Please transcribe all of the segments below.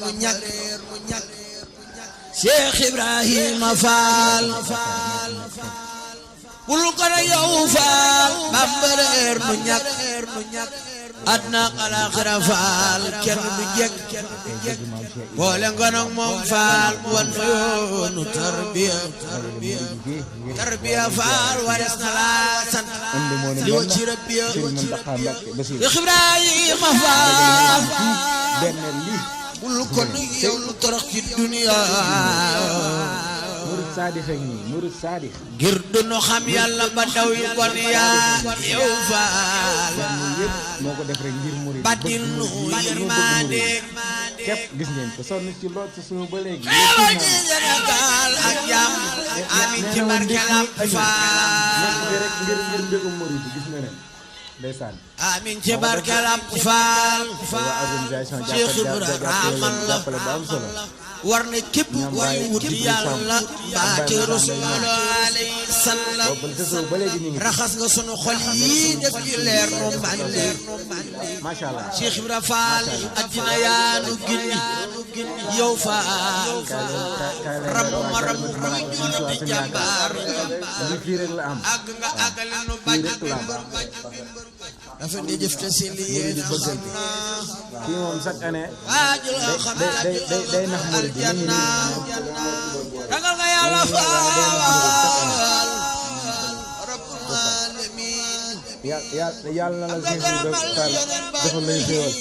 mu ñàkk Cheikh Ibrahima Fall bul ko na yow Fall Bamba réer mu ñàkk adna alaxira Fall kenn du jekk boole ngonog moom Fall wan ma yoonu tarbiya Fall wares na la sant li wa ci rabbiya Cheikh Ibrahima Fall bul ko na yow lu torox ci dunya murid sadix ak nii murid sadix ngir dunu xam yàlla ba daw yu bon yaa yow Faal moo ko def rek ngir murid badil nu yërmande képp gis ngeen ko sonn ci lool ci suñu ba léegi xewa ci Sénégal ak jàmm amin ci barkelam Faal rek ngir mbégum murid gis nga leen ndeysaan amin ci barkelam Faal organisation Cheikh Ibrahima jàppale ba am solo war na képp way wuti yàlla baati Rasulullah alayhi salaam raxas nga sunu xol yi def ci leer no mandi masha Allah Cheikh Ibrahima Fall addina yaa nu gindi yow Fall ramu ma ramu di jàmbaar li fii rek la am àgg nga àggale nu bañ dafa di jëf te si lii kii moom chaque année day nax murid bi ragal nga yàlla Faal rabbul alamin yàlla na la Cheikh Ibrahima Fall dafa lay xéwal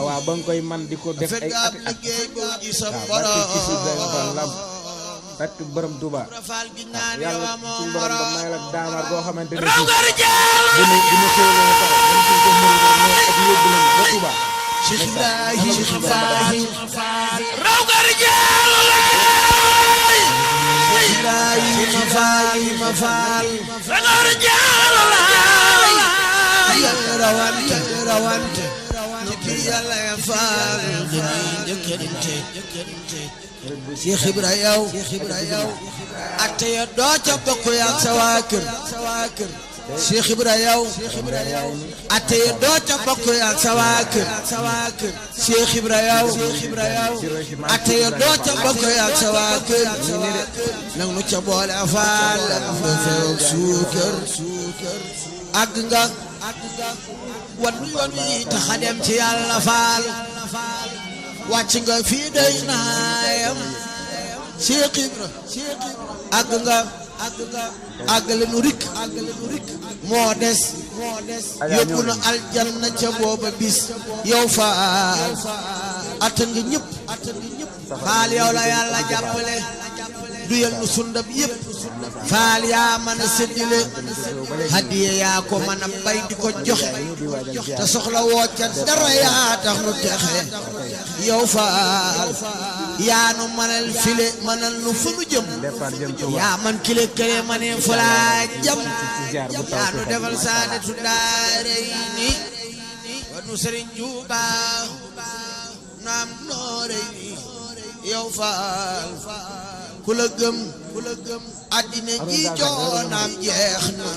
waaw ba nga koy man di ko def ay at barke ci Ibrahima Fall lam barke borom Touba yàlla suñu borom ba may la daamar boo xamante ne bu ñu xéwaloo pare dañ ko murid ak yóbbu leen ba Touba Cheikh Ibrahima Fall raw nga rijaal Ibrahima Fall raw nga rijaal rawante ci yàlla ya Fall jëkkërinte Cheikh Ibrahima yow atte ya doo ca bokk yak sa waa kër Cheikh Ibrahima atte ya doo ca bokk yak sa waa kër Cheikh Ibrahima atte ya doo ca bokk yak sa waa kër nang nu ca boole Fall do feew suukar àgg nga wan yoon wi tax a dem ci yàlla Fall wàcc nga fii day naayam Cheikh Ibra àgg nga àggale nu rik moo des yóbbu na aljanna ca booba bis yow Faal attan nga ñëpp Faal yow la yàlla jàppale du yal nu sundab yëpp Faal yaa mën a séddale hadiya yaa ko mën a bay di ko joxe te soxla woo ca dara yaa tax nu texe yow Faal yaa nu mënal file mënal nu fu nu jëm yaa man kile kele ma ne fu laa jëm yaa nu defal saadatu daarayni wa nu Sëriñ Tuuba naam noorayni yow Faal ku la gëm addina ji joonaam jeex na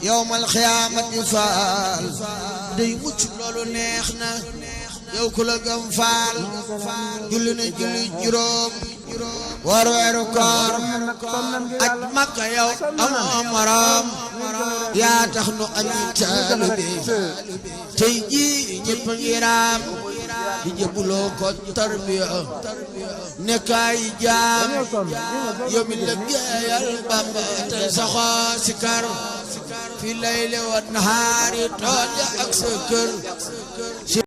yawmal xiyaamati Faal day mucc loolu neex na yow ku la gëm Faal julli na julli juróom war weeru koor aj Makka yow amoo morom yaa tax nu añi taalibe tey ji ñëpp ngi raam di jëbuloo ko tarbiya nekkaay jaam yow mi liggéeyal Bamba tey saxoo si kar fi layli wa nahaari tool ak sa kër